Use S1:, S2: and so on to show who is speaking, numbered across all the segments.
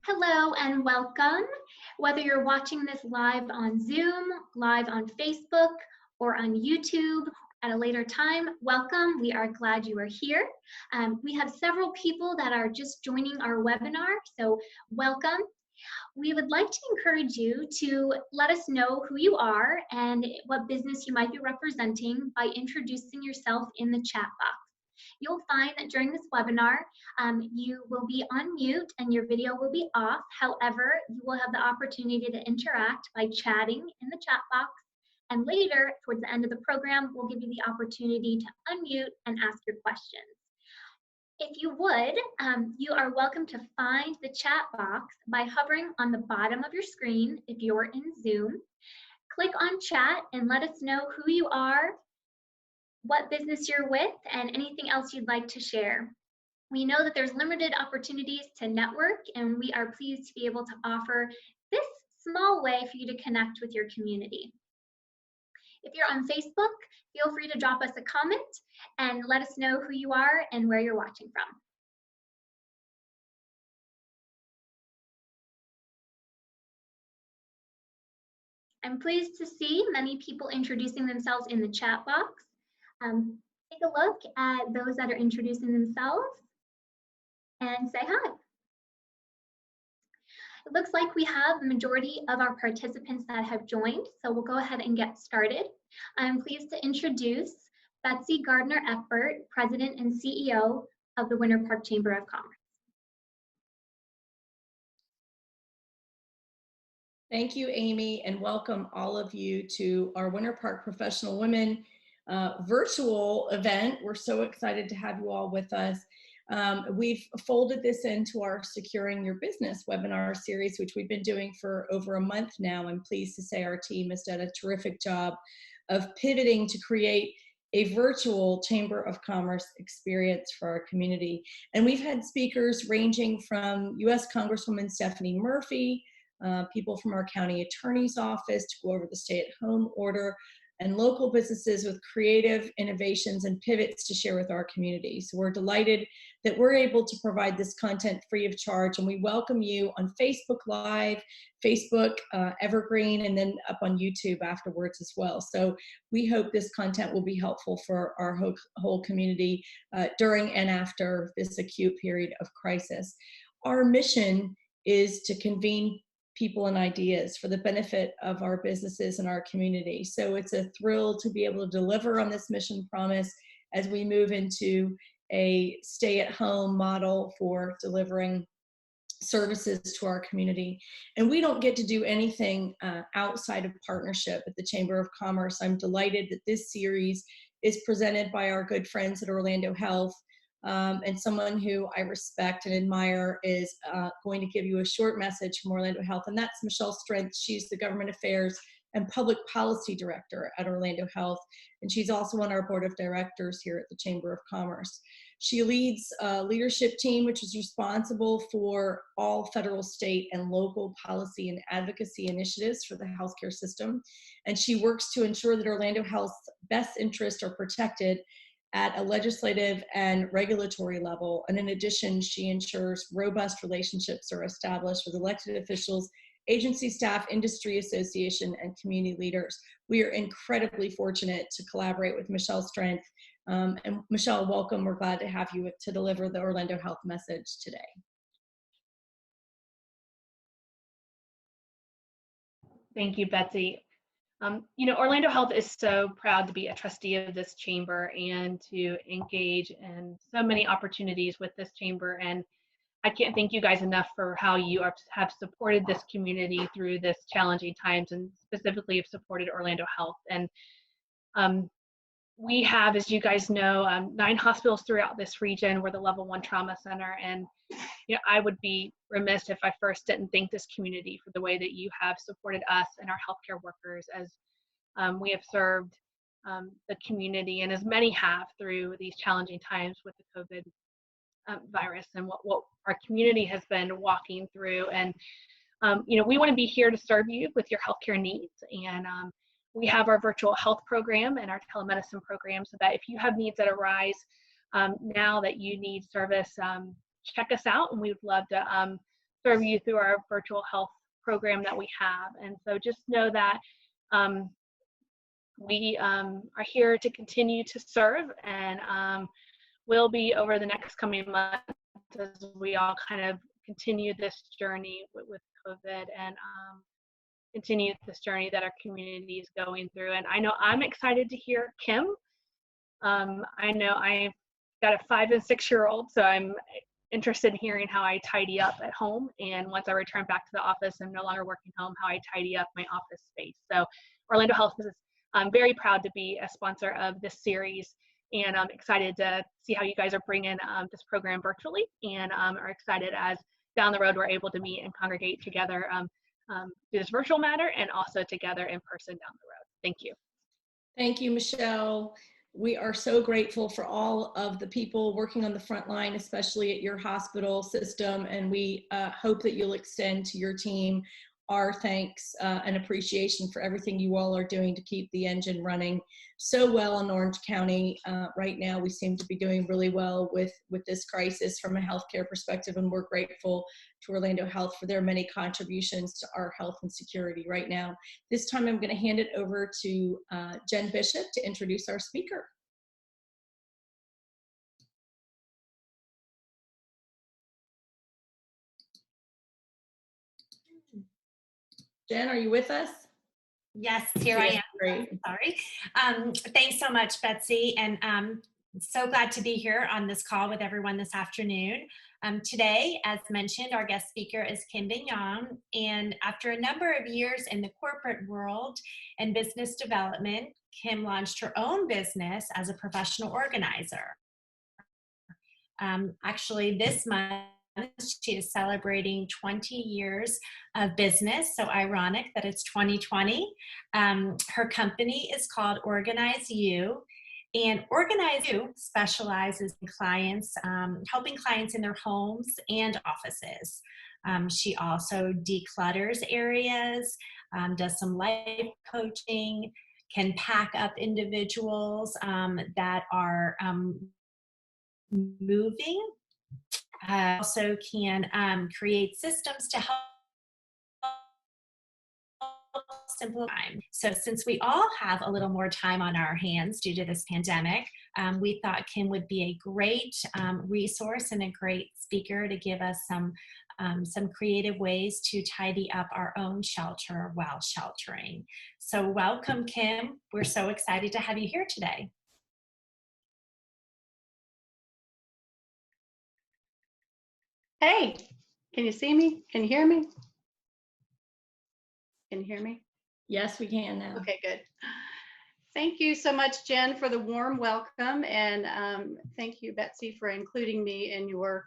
S1: Hello and welcome. Whether you're watching this live on Zoom, live on Facebook, or on YouTube at a later time, welcome. We are glad you are here. We have several people that are just joining our webinar, so welcome. We would like to encourage you to let us know who you are and what business you might be representing by introducing yourself in the chat box. You'll find that during this webinar, you will be on mute and your video will be off. However, you will have the opportunity to interact by chatting in the chat box. And later, towards the end of the program, we'll give you the opportunity to unmute and ask your questions. If you would, you are welcome to find the chat box by hovering on the bottom of your screen if you're in Zoom. Click on chat and let us know who you are, what business you're with, and anything else you'd like to share. We know that there's limited opportunities to network, and we are pleased to be able to offer this small way for you to connect with your community. If you're on Facebook, feel free to drop us a comment and let us know who you are and where you're watching from. I'm pleased to see many people introducing themselves in the chat box. Take a look at those that are introducing themselves and say hi. It looks like we have the majority of our participants that have joined, so we'll go ahead and get started. I'm pleased to introduce Betsy Gardner-Eckbert, President and CEO of the Winter Park Chamber of Commerce.
S2: Thank you, Amy, and welcome all of you to our Winter Park Professional Women virtual event. We're so excited to have you all with us. We've folded this into our Securing Your Business webinar series, which we've been doing for over a month now. I'm pleased to say our team has done a terrific job of pivoting to create a virtual Chamber of Commerce experience for our community. And we've had speakers ranging from U.S. Congresswoman Stephanie Murphy, people from our county attorney's office to go over the stay-at-home order, and local businesses with creative innovations and pivots to share with our community. So we're delighted that we're able to provide this content free of charge, and we welcome you on Facebook Live, Facebook Evergreen, and then up on YouTube afterwards as well. So we hope this content will be helpful for our whole community during and after this acute period of crisis. Our mission is to convene people and ideas for the benefit of our businesses and our community. So it's a thrill to be able to deliver on this mission promise as we move into a stay-at-home model for delivering services to our community. And we don't get to do anything outside of partnership at the Chamber of Commerce. I'm delighted that this series is presented by our good friends at Orlando Health. And someone who I respect and admire is going to give you a short message from Orlando Health, and that's Michelle Strength. She's the Government Affairs and Public Policy Director at Orlando Health, and she's also on our board of directors here at the Chamber of Commerce. She leads a leadership team which is responsible for all federal, state, and local policy and advocacy initiatives for the healthcare system, and she works to ensure that Orlando Health's best interests are protected at a legislative and regulatory level. And in addition, she ensures robust relationships are established with elected officials, agency staff, industry association, and community leaders. We are incredibly fortunate to collaborate with Michelle Strength. And Michelle, welcome. We're glad to have you to deliver the Orlando Health message today.
S3: Thank you, Betsy. You know, Orlando Health is so proud to be a trustee of this chamber and to engage in so many opportunities with this chamber. And I can't thank you guys enough for how you have supported this community through this challenging times, and specifically have supported Orlando Health. And we have, as you guys know, 9 hospitals throughout this region. We're the Level 1 Trauma Center, and you know, I would be remiss if I first didn't thank this community for the way that you have supported us and our healthcare workers as we have served the community, and as many have through these challenging times with the COVID virus and what our community has been walking through. And you know, we want to be here to serve you with your healthcare needs, and we have our virtual health program and our telemedicine program, so that if you have needs that arise now that you need service, check us out, and we would love to serve you through our virtual health program that we have. And so just know that we are here to continue to serve, and will be over the next coming months as we all kind of continue this journey with COVID, and continue this journey that our community is going through. And I know I'm excited to hear Kim. I know I've got a 5 and 6 year old, so I'm interested in hearing how I tidy up at home, and once I return back to the office and no longer working home, how I tidy up my office space. So Orlando Health is very proud to be a sponsor of this series, and I'm excited to see how you guys are bringing this program virtually, and are excited as down the road we're able to meet and congregate together through this virtual matter, and also together in person down the road. Thank you.
S2: Thank you, Michelle. We are so grateful for all of the people working on the front line, especially at your hospital system, and we hope that you'll extend to your team our thanks and appreciation for everything you all are doing to keep the engine running so well in Orange County. Right now, we seem to be doing really well with this crisis from a healthcare perspective, and we're grateful to Orlando Health for their many contributions to our health and security right now. This time, I'm going to hand it over to Jen Bishop to introduce our speaker. Jen, are you with us?
S4: Yes, here I am.
S2: Great.
S4: Sorry. Thanks so much, Betsy. And so glad to be here on this call with everyone this afternoon. Today, as mentioned, our guest speaker is Kim Bignon. And after a number of years in the corporate world and business development, Kim launched her own business as a professional organizer. Actually, this month, she is celebrating 20 years of business, so ironic that it's 2020. Her company is called Organize You, and Organize You specializes in clients, helping clients in their homes and offices. She also declutters areas, does some life coaching, can pack up individuals that are moving. Also can create systems to help simplify. So since we all have a little more time on our hands due to this pandemic, we thought Kim would be a great resource and a great speaker to give us some creative ways to tidy up our own shelter while sheltering. So welcome, Kim. We're so excited to have you here today.
S5: Hey, can you see me? Can you hear me? Can you hear me?
S2: Yes, we can now.
S5: Okay, good. Thank you so much, Jen, for the warm welcome. And thank you, Betsy, for including me in your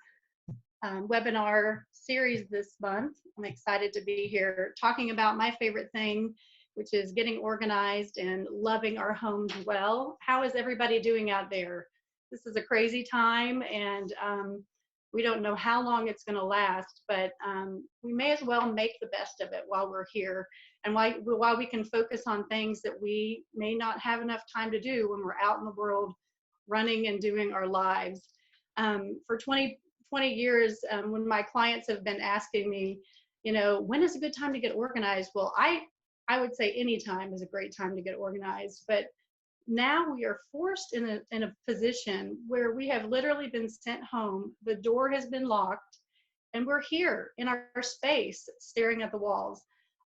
S5: webinar series this month. I'm excited to be here talking about my favorite thing, which is getting organized and loving our homes well. How is everybody doing out there? This is a crazy time, and we don't know how long it's going to last, but we may as well make the best of it while we're here, and while we can focus on things that we may not have enough time to do when we're out in the world running and doing our lives. For 20 years, when my clients have been asking me, you know, when is a good time to get organized? Well, I would say any time is a great time to get organized, but now we are forced in a position where we have literally been sent home, the door has been locked, and we're here in our space staring at the walls,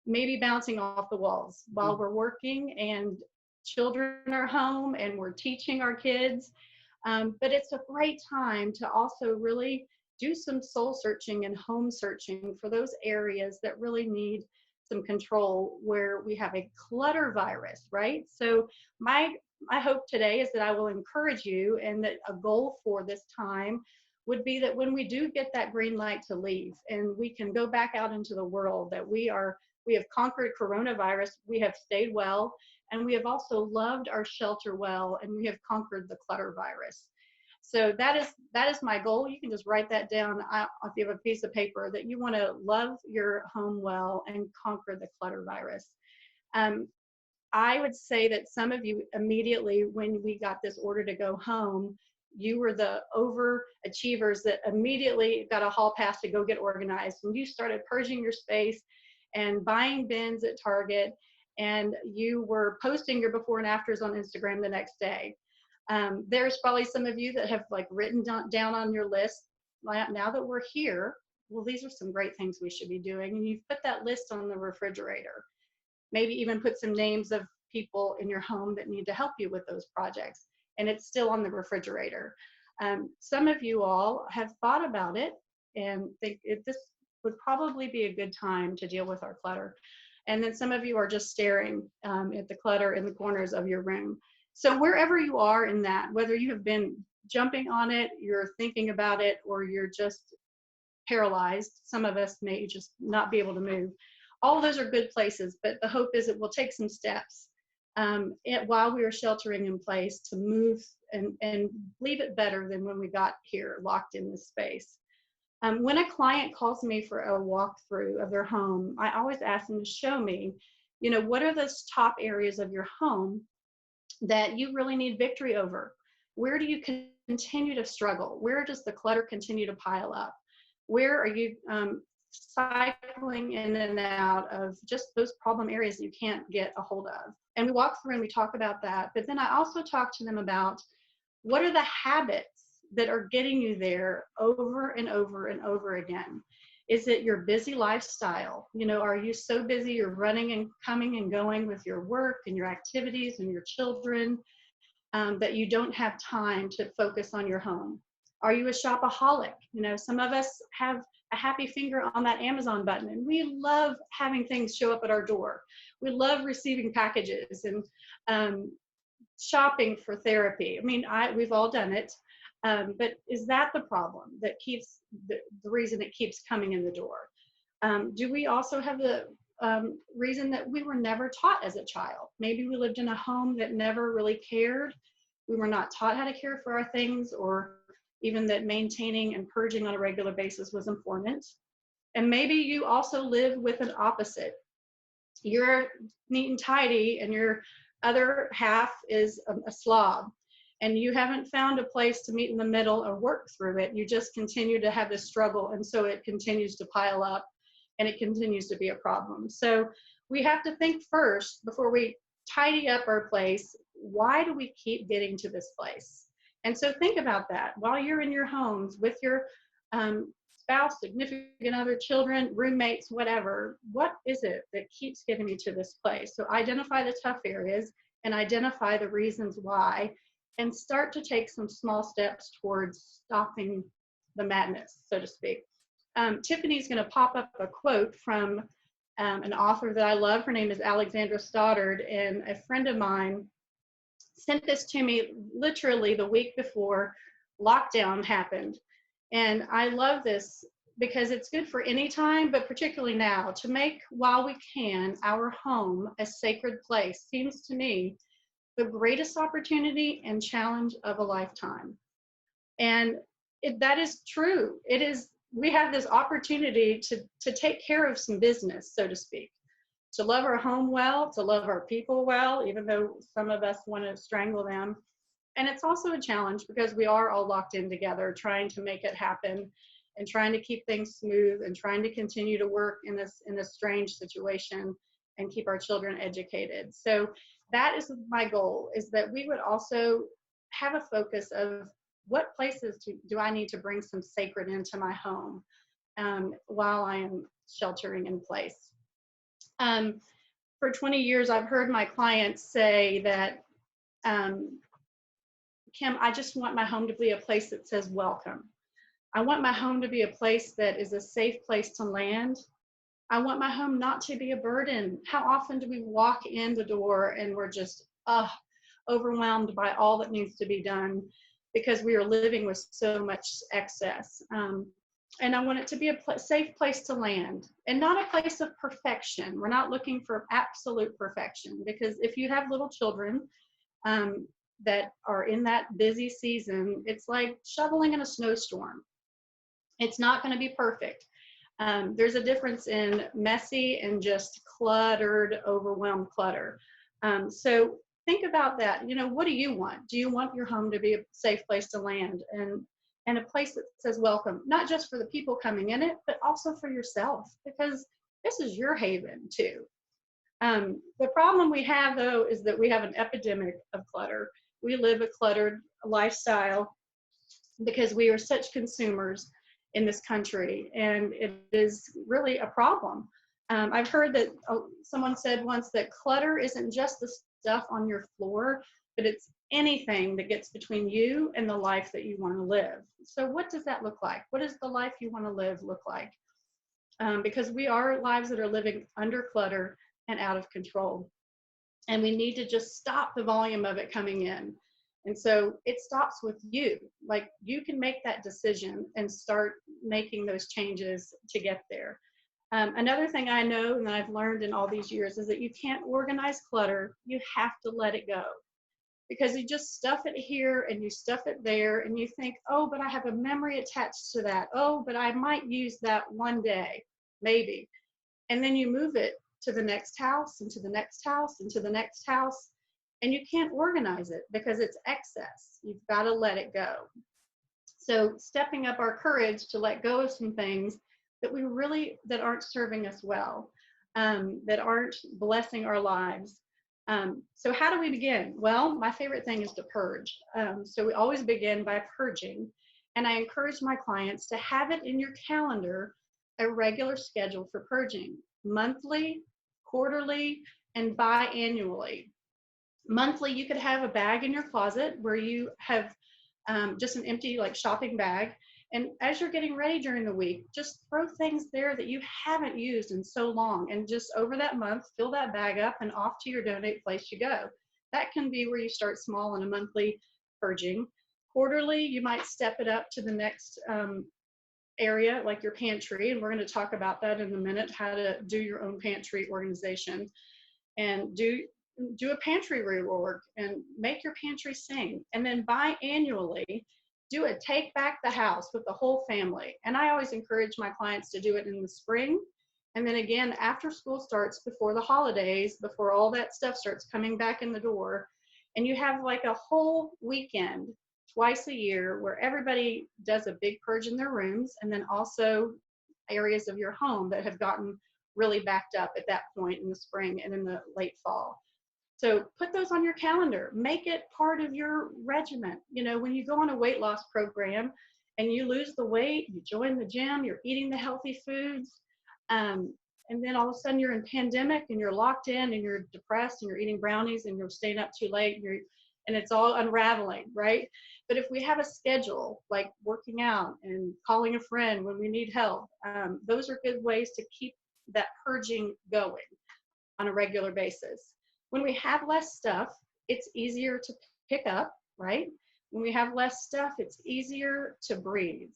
S5: maybe bouncing off the walls while we're working, and children are home and we're teaching our kids. But it's a great time to also really do some soul searching and home searching for those areas that really need some control, where we have a clutter virus, right? So my hope today is that I will encourage you, and that a goal for this time would be that when we do get that green light to leave and we can go back out into the world, that we have conquered coronavirus, we have stayed well, and we have also loved our shelter well, and we have conquered the clutter virus. So that is my goal. You can just write that down if you have a piece of paper, that you want to love your home well and conquer the clutter virus. I would say that some of you immediately, when we got this order to go home, you were the overachievers that immediately got a hall pass to go get organized. And you started purging your space and buying bins at Target, and you were posting your before and afters on Instagram the next day. There's probably some of you that have like written down on your list, now that we're here, well, these are some great things we should be doing. And you've put that list on the refrigerator. Maybe even put some names of people in your home that need to help you with those projects. And it's still on the refrigerator. Some of you all have thought about it and think this would probably be a good time to deal with our clutter. And then some of you are just staring at the clutter in the corners of your room. So wherever you are in that, whether you have been jumping on it, you're thinking about it, or you're just paralyzed, some of us may just not be able to move. All of those are good places, but the hope is it will take some steps while we are sheltering in place to move and leave it better than when we got here locked in this space. When a client calls me for a walkthrough of their home, I always ask them to show me, what are those top areas of your home that you really need victory over? Where do you continue to struggle? Where does the clutter continue to pile up? Where are you cycling in and out of just those problem areas that you can't get a hold of? And we walk through and we talk about that. But then I also talk to them about what are the habits that are getting you there over and over and over again. Is it your busy lifestyle? Are you so busy you're running and coming and going with your work and your activities and your children that you don't have time to focus on your home? Are you a shopaholic? Some of us have a happy finger on that Amazon button, and we love having things show up at our door. We love receiving packages and shopping for therapy. I mean, we've all done it. But is that the problem that keeps the reason it keeps coming in the door? Do we also have the reason that we were never taught as a child? Maybe we lived in a home that never really cared. We were not taught how to care for our things, or even that maintaining and purging on a regular basis was important. And maybe you also live with an opposite. You're neat and tidy and your other half is a slob. And you haven't found a place to meet in the middle or work through it. You just continue to have this struggle, and so it continues to pile up and it continues to be a problem. So we have to think first, before we tidy up our place, why do we keep getting to this place? And so think about that while you're in your homes with your spouse, significant other, children, roommates, whatever. What is it that keeps getting you to this place? So identify the tough areas and identify the reasons why, and start to take some small steps towards stopping the madness, so to speak. Tiffany's going to pop up a quote from an author that I love. Her name is Alexandra Stoddard, and a friend of mine sent this to me literally the week before lockdown happened. And I love this because it's good for any time, but particularly now, to make, while we can, our home a sacred place seems to me the greatest opportunity and challenge of a lifetime. And that is true. It is, we have this opportunity to take care of some business, so to speak, to love our home well, to love our people well, even though some of us want to strangle them. And it's also a challenge because we are all locked in together, trying to make it happen and trying to keep things smooth and trying to continue to work in this strange situation and keep our children educated. So that is my goal, is that we would also have a focus of what places do I need to bring some sacred into my home while I am sheltering in place. For 20 years, I've heard my clients say that, Kim, I just want my home to be a place that says welcome. I want my home to be a place that is a safe place to land. I want my home not to be a burden. How often do we walk in the door and we're just overwhelmed by all that needs to be done because we are living with so much excess. And I want it to be a safe place to land and not a place of perfection. We're not looking for absolute perfection, because if you have little children that are in that busy season, it's like shoveling in a snowstorm. It's not going to be perfect. There's a difference in messy and just cluttered, overwhelmed clutter. So think about that. What do you want? Do you want your home to be a safe place to land and a place that says welcome, not just for the people coming in it, but also for yourself, because this is your haven too. The problem we have, though, is that we have an epidemic of clutter. We live a cluttered lifestyle because we are such consumers in this country, and it is really a problem. I've heard that someone said once that clutter isn't just the stuff on your floor, but it's anything that gets between you and the life that you want to live. So what does that look like? What does the life you want to live look like? Because we are lives that are living under clutter and out of control. And we need to just stop the volume of it coming in. And so it stops with you. Like, you can make that decision and start making those changes to get there. Another thing I know and that I've learned in all these years is that you can't organize clutter. You have to let it go. Because you just stuff it here and you stuff it there and you think, oh, but I have a memory attached to that. Oh, but I might use that one day, maybe. And then you move it to the next house and to the next house and to the next house, and you can't organize it because it's excess. You've got to let it go. So stepping up our courage to let go of some things that aren't serving us well, that aren't blessing our lives. So how do we begin? Well, my favorite thing is to purge. So we always begin by purging. And I encourage my clients to have it in your calendar, a regular schedule for purging, monthly, quarterly, and biannually. Monthly, you could have a bag in your closet where you have just an empty shopping bag. And as you're getting ready during the week, just throw things there that you haven't used in so long. And just over that month, fill that bag up and off to your donate place you go. That can be where you start small in a monthly purging. Quarterly, you might step it up to the next area, like your pantry. And we're going to talk about that in a minute, how to do your own pantry organization. And do a pantry reorg and make your pantry sing. And then biannually, do a take back the house with the whole family. And I always encourage my clients to do it in the spring. And then again, after school starts, before the holidays, before all that stuff starts coming back in the door. And you have like a whole weekend twice a year where everybody does a big purge in their rooms, and then also areas of your home that have gotten really backed up at that point in the spring and in the late fall. So put those on your calendar. Make it part of your regimen. When you go on a weight loss program and you lose the weight, you join the gym, you're eating the healthy foods, and then all of a sudden you're in pandemic and you're locked in and you're depressed and you're eating brownies and you're staying up too late and it's all unraveling, right? But if we have a schedule, like working out and calling a friend when we need help, those are good ways to keep that purging going on a regular basis. When we have less stuff, it's easier to pick up, right? When we have less stuff, it's easier to breathe.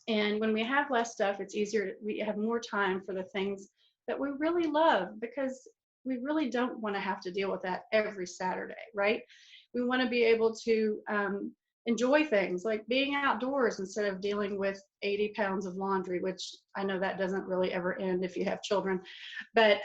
S5: And when we have less stuff, it's easier, we have more time for the things that we really love, because we really don't want to have to deal with that every Saturday, right? We want to be able to enjoy things like being outdoors instead of dealing with 80 pounds of laundry, which I know that doesn't really ever end if you have children. But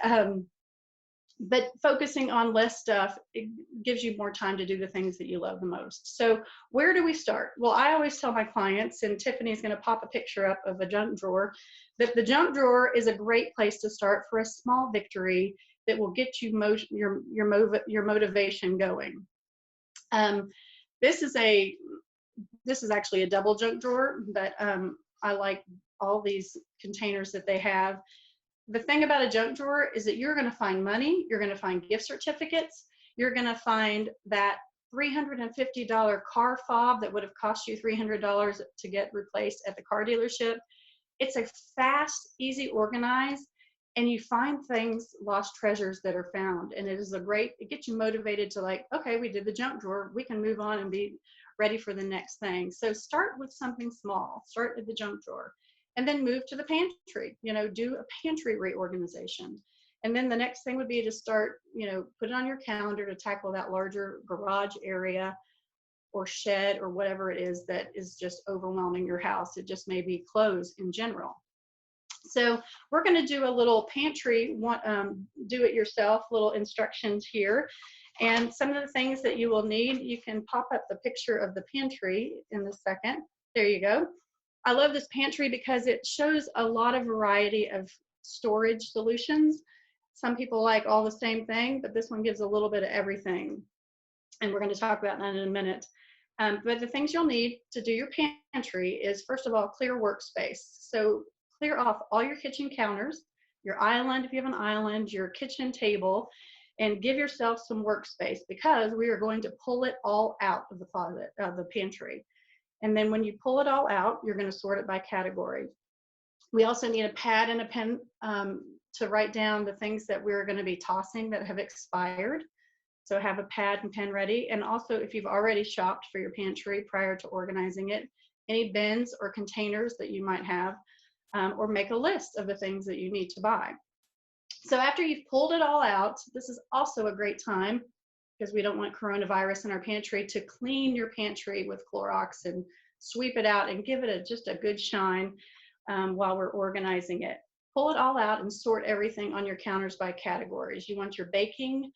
S5: focusing on less stuff, it gives you more time to do the things that you love the most. So where do we start? Well, I always tell my clients, and Tiffany's going to pop a picture up of a junk drawer, that the junk drawer is a great place to start for a small victory that will get you your motivation going. This is actually a double junk drawer, but I like all these containers that they have. The thing about a junk drawer is that you're going to find money, you're going to find gift certificates, you're going to find that $350 car fob that would have cost you $300 to get replaced at the car dealership. It's a fast, easy organize, and you find things, lost treasures that are found. And it gets you motivated to okay, we did the junk drawer, we can move on and be ready for the next thing. So start with something small, start with the junk drawer. And then move to the pantry, do a pantry reorganization. And then the next thing would be to start, put it on your calendar to tackle that larger garage area or shed or whatever it is that is just overwhelming your house. It just may be clothes in general. So we're going to do a little pantry, do it yourself, little instructions here. And some of the things that you will need, you can pop up the picture of the pantry in a second. There you go. I love this pantry because it shows a lot of variety of storage solutions. Some people like all the same thing, but this one gives a little bit of everything. And we're going to talk about that in a minute. But the things you'll need to do your pantry is, first of all, clear workspace. So clear off all your kitchen counters, your island, if you have an island, your kitchen table, and give yourself some workspace, because we are going to pull it all out of the closet, of the pantry. And then when you pull it all out, you're going to sort it by category. We also need a pad and a pen to write down the things that we're going to be tossing that have expired. So have a pad and pen ready. And also, if you've already shopped for your pantry prior to organizing it, any bins or containers that you might have, or make a list of the things that you need to buy. So after you've pulled it all out, this is also a great time, because we don't want coronavirus in our pantry, to clean your pantry with Clorox and sweep it out and give it just a good shine while we're organizing it. Pull it all out and sort everything on your counters by categories. You want your baking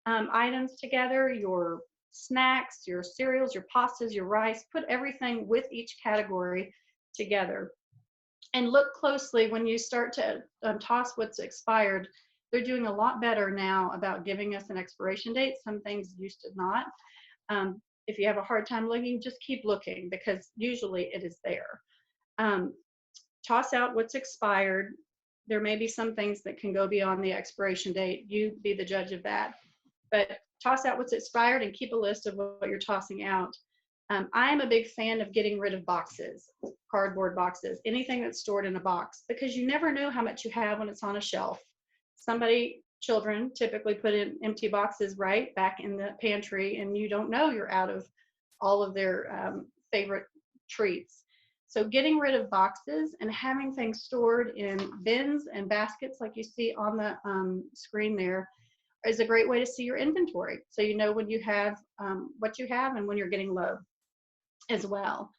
S5: items together, your snacks, your cereals, your pastas, your rice. Put everything with each category together. And look closely when you start to toss what's expired. They're doing a lot better now about giving us an expiration date. Some things used to not. If you have a hard time looking, just keep looking, because usually it is there. Toss out what's expired. There may be some things that can go beyond the expiration date. You be the judge of that. But toss out what's expired and keep a list of what you're tossing out. I am a big fan of getting rid of boxes, cardboard boxes, anything that's stored in a box, because you never know how much you have when it's on a shelf. Children typically put in empty boxes right back in the pantry, and you don't know you're out of all of their favorite treats. So getting rid of boxes and having things stored in bins and baskets like you see on the screen there is a great way to see your inventory. So you know when you have what you have and when you're getting low as well.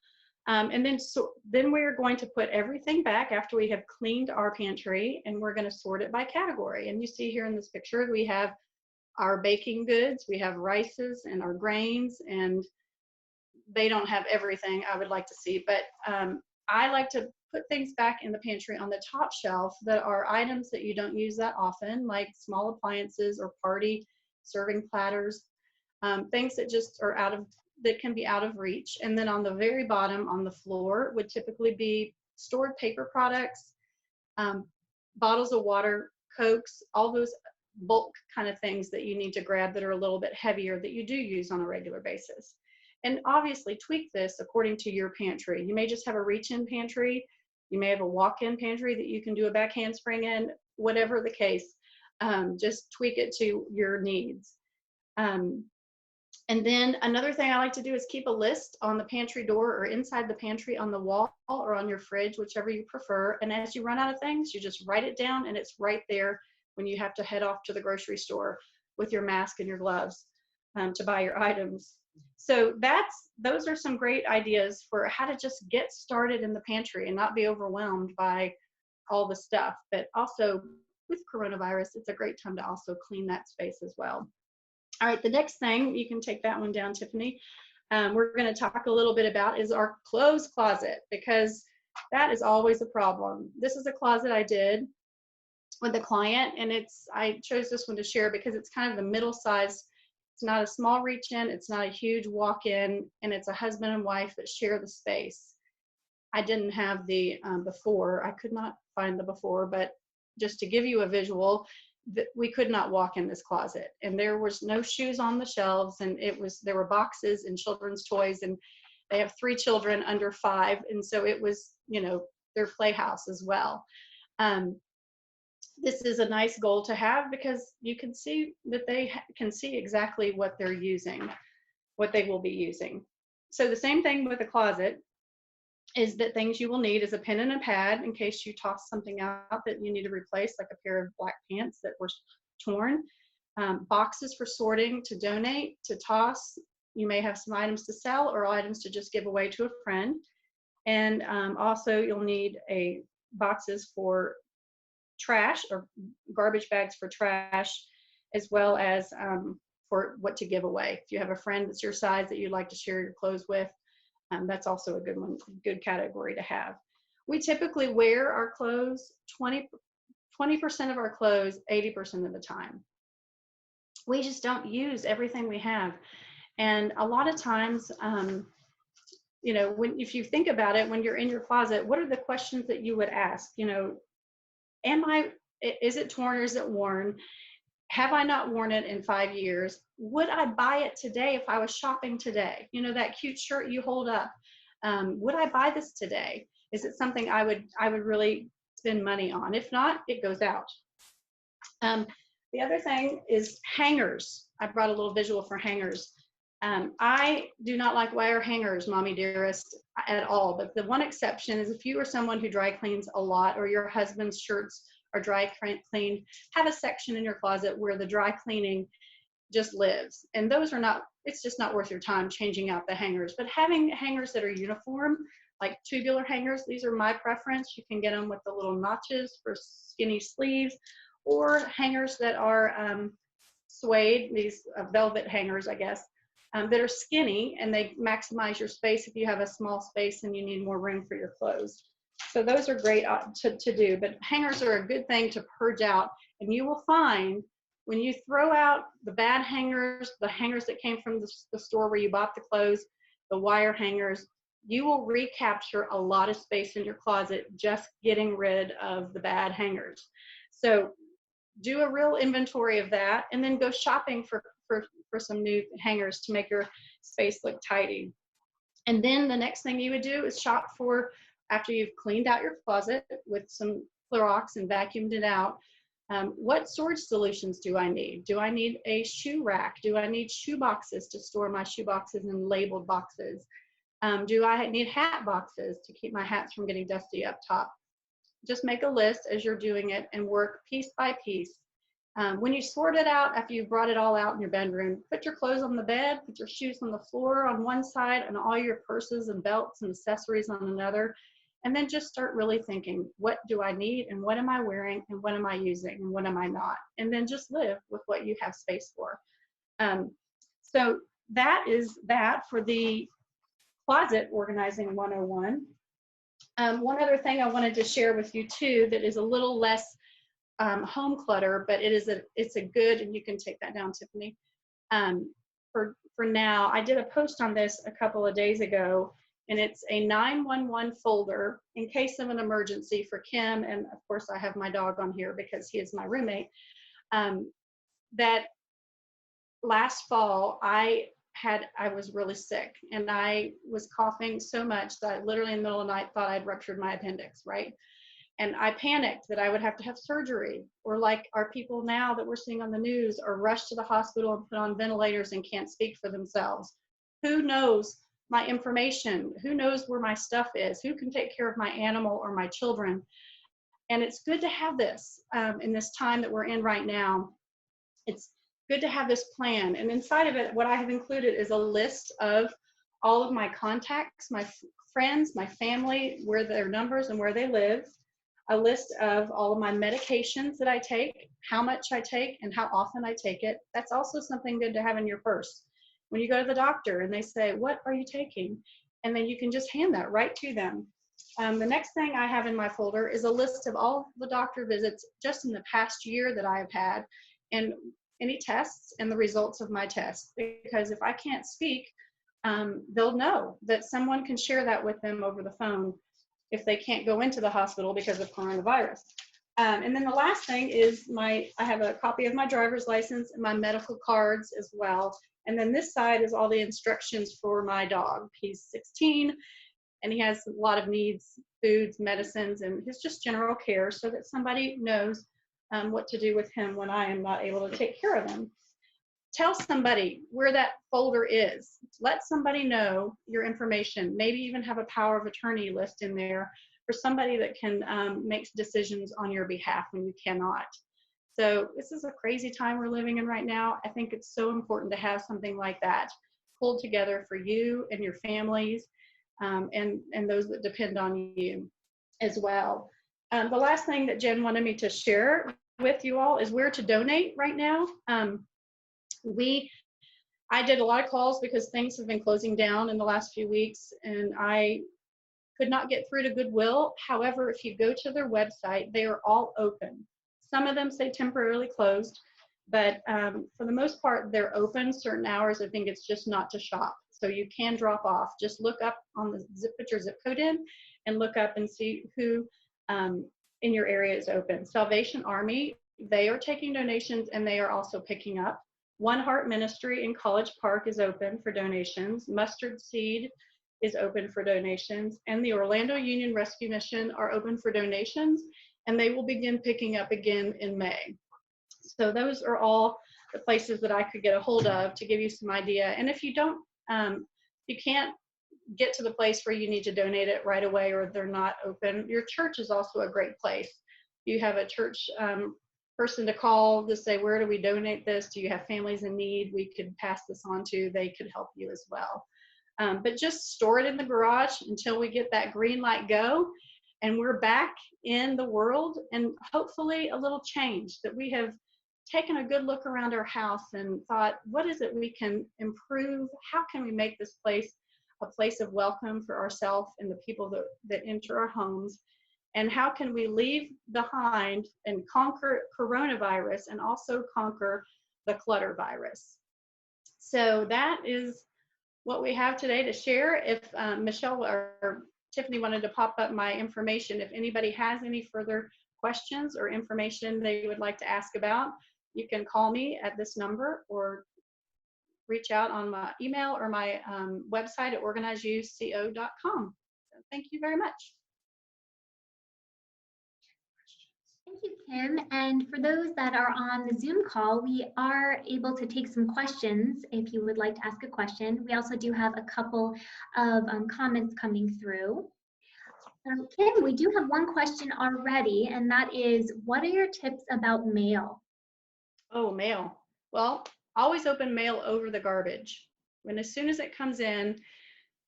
S5: And then we're going to put everything back after we have cleaned our pantry, and we're going to sort it by category. And you see here in this picture, we have our baking goods, we have rices and our grains, and they don't have everything I would like to see, but I like to put things back in the pantry on the top shelf that are items that you don't use that often, like small appliances or party serving platters, things that just are that can be out of reach. And then on the very bottom on the floor would typically be stored paper products, bottles of water, Cokes, all those bulk kind of things that you need to grab that are a little bit heavier that you do use on a regular basis. And obviously tweak this according to your pantry. You may just have a reach-in pantry. You may have a walk-in pantry that you can do a back handspring in, whatever the case. Just tweak it to your needs. And then another thing I like to do is keep a list on the pantry door or inside the pantry on the wall or on your fridge, whichever you prefer. And as you run out of things, you just write it down, and it's right there when you have to head off to the grocery store with your mask and your gloves to buy your items. So those are some great ideas for how to just get started in the pantry and not be overwhelmed by all the stuff. But also with coronavirus, it's a great time to also clean that space as well. All right, the next thing, you can take that one down, Tiffany, we're going to talk a little bit about is our clothes closet, because that is always a problem. This is a closet I did with a client, and I chose this one to share because it's kind of the middle size. It's not a small reach-in, it's not a huge walk-in, and it's a husband and wife that share the space. I didn't have the before. I could not find the before, but just to give you a visual, we could not walk in this closet, and there was no shoes on the shelves, and there were boxes and children's toys, and they have 3 children under 5, and so it was, their playhouse as well. This is a nice goal to have because you can see that they can see exactly what they're using, what they will be using. So the same thing with a closet is that things you will need is a pen and a pad in case you toss something out that you need to replace, like a pair of black pants that were torn, boxes for sorting, to donate, to toss. You may have some items to sell or items to just give away to a friend. And also you'll need boxes for trash or garbage bags for trash, as well as for what to give away. If you have a friend that's your size that you'd like to share your clothes with, that's also a good one, good category to have. We typically wear our clothes 20% of our clothes 80% of the time. We just don't use everything we have. And a lot of times, you know, if you think about it, when you're in your closet, what are the questions that you would ask? You know, is it torn or is it worn? Have I not worn it in 5 years? Would I buy it today if I was shopping today? You know, that cute shirt you hold up. Would I buy this today? Is it something I would really spend money on? If not, it goes out. The other thing is hangers. I brought a little visual for hangers. I do not like wire hangers, mommy dearest, at all. But the one exception is if you are someone who dry cleans a lot, or your husband's shirts are dry cleaned, have a section in your closet where the dry cleaning just lives. And those are not, it's just not worth your time changing out the hangers. But having hangers that are uniform, like tubular hangers, these are my preference. You can get them with the little notches for skinny sleeves, or hangers that are suede, these velvet hangers, I guess, that are skinny, and they maximize your space if you have a small space and you need more room for your clothes. So those are great to do, but hangers are a good thing to purge out. And you will find when you throw out the bad hangers, the hangers that came from the store where you bought the clothes, the wire hangers, you will recapture a lot of space in your closet just getting rid of the bad hangers. So do a real inventory of that, and then go shopping for some new hangers to make your space look tidy. And then the next thing you would do is shop for, after you've cleaned out your closet with some Clorox and vacuumed it out, what storage solutions do I need? Do I need a shoe rack? Do I need shoe boxes to store my shoe boxes in labeled boxes? Do I need hat boxes to keep my hats from getting dusty up top? Just make a list as you're doing it and work piece by piece. When you sort it out, after you've brought it all out in your bedroom, put your clothes on the bed, put your shoes on the floor on one side, and all your purses and belts and accessories on another. And then just start really thinking, what do I need, and what am I wearing, and what am I using, and what am I not? And then just live with what you have space for. So that is that for the Closet Organizing 101. One other thing I wanted to share with you too that is a little less home clutter, but it's a good, and you can take that down, Tiffany. For now, I did a post on this a couple of days ago, and it's a 911 folder in case of an emergency for Kim, and of course I have my dog on here because he is my roommate. That last fall I was really sick, and I was coughing so much that I literally in the middle of the night thought I'd ruptured my appendix, right? And I panicked that I would have to have surgery, or like our people now that we're seeing on the news are rushed to the hospital and put on ventilators and can't speak for themselves. Who knows my information? Who knows where my stuff is? Who can take care of my animal or my children? And it's good to have this in this time that we're in right now. It's good to have this plan. And inside of it, what I have included is a list of all of my contacts, my friends, my family, where their numbers and where they live, a list of all of my medications that I take, how much I take, and how often I take it. That's also something good to have in your purse. When you go to the doctor and they say, what are you taking? And then you can just hand that right to them. The next thing I have in my folder is a list of all the doctor visits just in the past year that I have had, and any tests and the results of my tests. Because if I can't speak, they'll know that someone can share that with them over the phone if they can't go into the hospital because of coronavirus. And then the last thing is I have a copy of my driver's license and my medical cards as well. And then this side is all the instructions for my dog. He's 16 and he has a lot of needs, foods, medicines, and his just general care, so that somebody knows what to do with him when I am not able to take care of him. Tell somebody where that folder is. Let somebody know your information. Maybe even have a power of attorney list in there for somebody that can make decisions on your behalf when you cannot. So this is a crazy time we're living in right now. I think it's so important to have something like that pulled together for you and your families and those that depend on you as well. The last thing that Jen wanted me to share with you all is where to donate right now. We I did a lot of calls because things have been closing down in the last few weeks, and I could not get through to Goodwill. However, if you go to their website, they are all open. Some of them say temporarily closed, but for the most part, they're open certain hours. I think it's just not to shop. So you can drop off. Just look up on the put your zip code in and look up and see who in your area is open. Salvation Army, they are taking donations, and they are also picking up. One Heart Ministry in College Park is open for donations. Mustard Seed is open for donations, and the Orlando Union Rescue Mission are open for donations, and they will begin picking up again in May. So those are all the places that I could get a hold of to give you some idea. And if you don't, you can't get to the place where you need to donate it right away, or they're not open, your church is also a great place. You have a church person to call to say, where do we donate this? Do you have families in need we could pass this on to? They could help you as well. But just store it in the garage until we get that green light go and we're back in the world, and hopefully a little change, that we have taken a good look around our house and thought, what is it we can improve? How can we make this place a place of welcome for ourselves and the people that enter our homes? And how can we leave behind and conquer coronavirus and also conquer the clutter virus? So that is what we have today to share. If Michelle or Tiffany wanted to pop up my information, if anybody has any further questions or information they would like to ask about, you can call me at this number or reach out on my email or my website at organizeyouco.com. So thank you very much.
S1: Thank you, Kim. And for those that are on the Zoom call, we are able to take some questions if you would like to ask a question. We also do have a couple of comments coming through. Kim, we do have one question already, and that is, what are your tips about mail?
S5: Oh, mail. Well, always open mail over the garbage. When as soon as it comes in,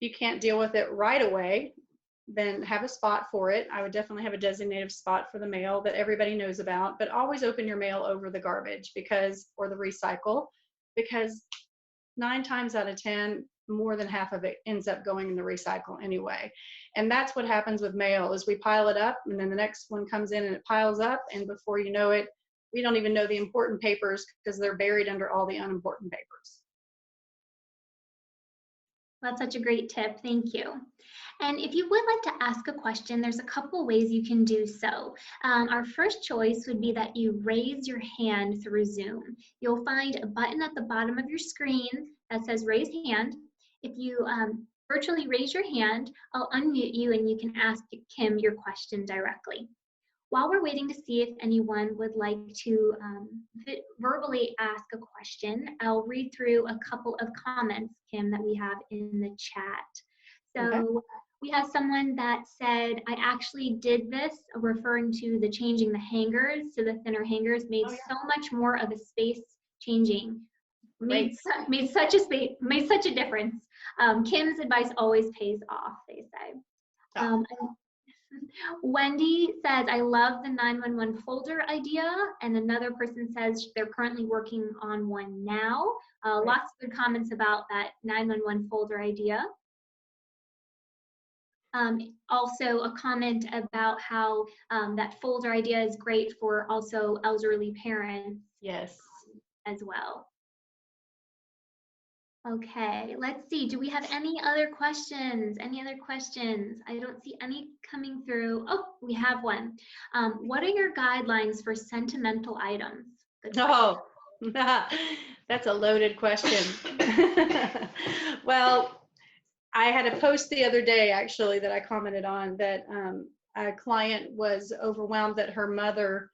S5: you can't deal with it right away, then have a spot for it. I would definitely have a designated spot for the mail that everybody knows about, but always open your mail over the garbage or the recycle, because 9 times out of 10, more than half of it ends up going in the recycle anyway. And that's what happens with mail, is we pile it up, and then the next one comes in and it piles up, and before you know it, we don't even know the important papers because they're buried under all the unimportant papers.
S1: That's such a great tip. Thank you. And if you would like to ask a question, there's a couple ways you can do so. Our first choice would be that you raise your hand through Zoom. You'll find a button at the bottom of your screen that says raise hand. If you virtually raise your hand, I'll unmute you and you can ask Kim your question directly. While we're waiting to see if anyone would like to verbally ask a question, I'll read through a couple of comments, Kim, that we have in the chat. So okay. We have someone that said, I actually did this, referring to the changing the hangers to the thinner hangers, made so much more of a space changing. Made such a difference. Kim's advice always pays off, they say. Wendy says, I love the 911 folder idea. And another person says they're currently working on one now. Lots of good comments about that 911 folder idea. Also a comment about how that folder idea is great for also elderly parents.
S5: Yes.
S1: As well. Okay, let's see. Do we have any other questions? Any other questions? I don't see any coming through. Oh, we have one. What are your guidelines for sentimental items?
S5: Oh, that's a loaded question. Well, I had a post the other day, actually, that I commented on, that a client was overwhelmed that her mother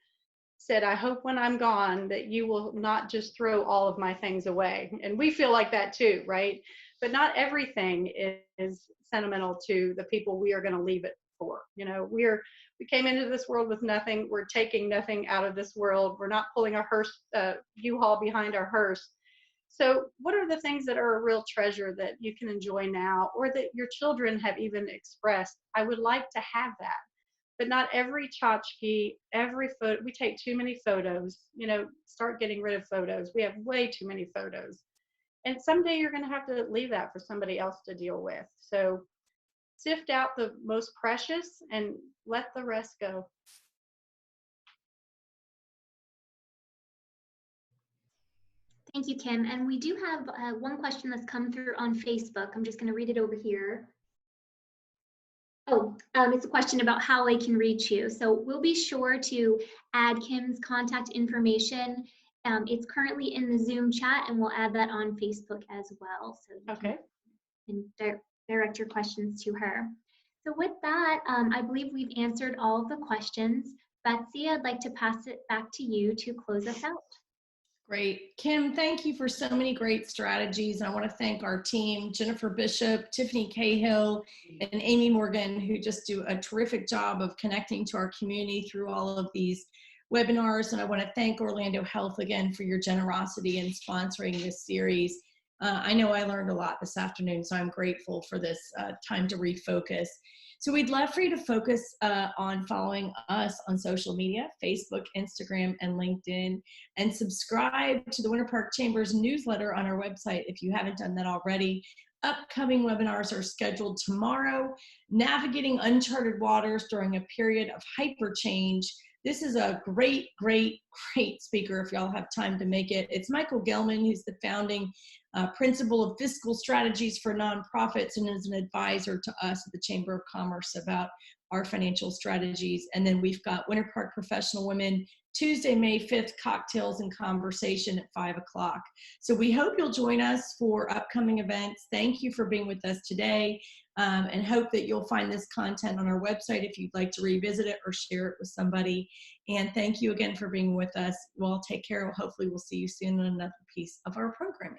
S5: said, I hope when I'm gone that you will not just throw all of my things away. And we feel like that too, right? But not everything is sentimental to the people we are going to leave it for. You know, we came into this world with nothing. We're taking nothing out of this world. We're not pulling a hearse, U-Haul behind our hearse. So what are the things that are a real treasure that you can enjoy now, or that your children have even expressed, I would like to have that? But not every tchotchke, every photo, we take too many photos, you know, start getting rid of photos. We have way too many photos. And someday you're going to have to leave that for somebody else to deal with. So sift out the most precious and let the rest go.
S1: Thank you, Kim. And we do have one question that's come through on Facebook. I'm just going to read it over here. Oh, it's a question about how I can reach you. So we'll be sure to add Kim's contact information. It's currently in the Zoom chat, and we'll add that on Facebook as well. So you can direct your questions to her. So with that, I believe we've answered all of the questions. Betsy, I'd like to pass it back to you to close us out.
S2: Great. Kim, thank you for so many great strategies. I want to thank our team, Jennifer Bishop, Tiffany Cahill, and Amy Morgan, who just do a terrific job of connecting to our community through all of these webinars. And I want to thank Orlando Health again for your generosity in sponsoring this series. I know I learned a lot this afternoon, so I'm grateful for this time to refocus. So we'd love for you to focus on following us on social media, Facebook, Instagram, and LinkedIn, and subscribe to the Winter Park Chamber's newsletter on our website if you haven't done that already. Upcoming webinars are scheduled tomorrow, Navigating Uncharted Waters During a Period of Hyper Change. This is a great speaker if y'all have time to make it. It's Michael Gelman, who's the founding principal of Fiscal Strategies for Nonprofits and is an advisor to us at the Chamber of Commerce about our financial strategies. And then we've got Winter Park Professional Women, Tuesday, May 5th, Cocktails and Conversation at 5 o'clock. So we hope you'll join us for upcoming events. Thank you for being with us today, and hope that you'll find this content on our website if you'd like to revisit it or share it with somebody. And thank you again for being with us. Well, take care. Hopefully we'll see you soon on another piece of our programming.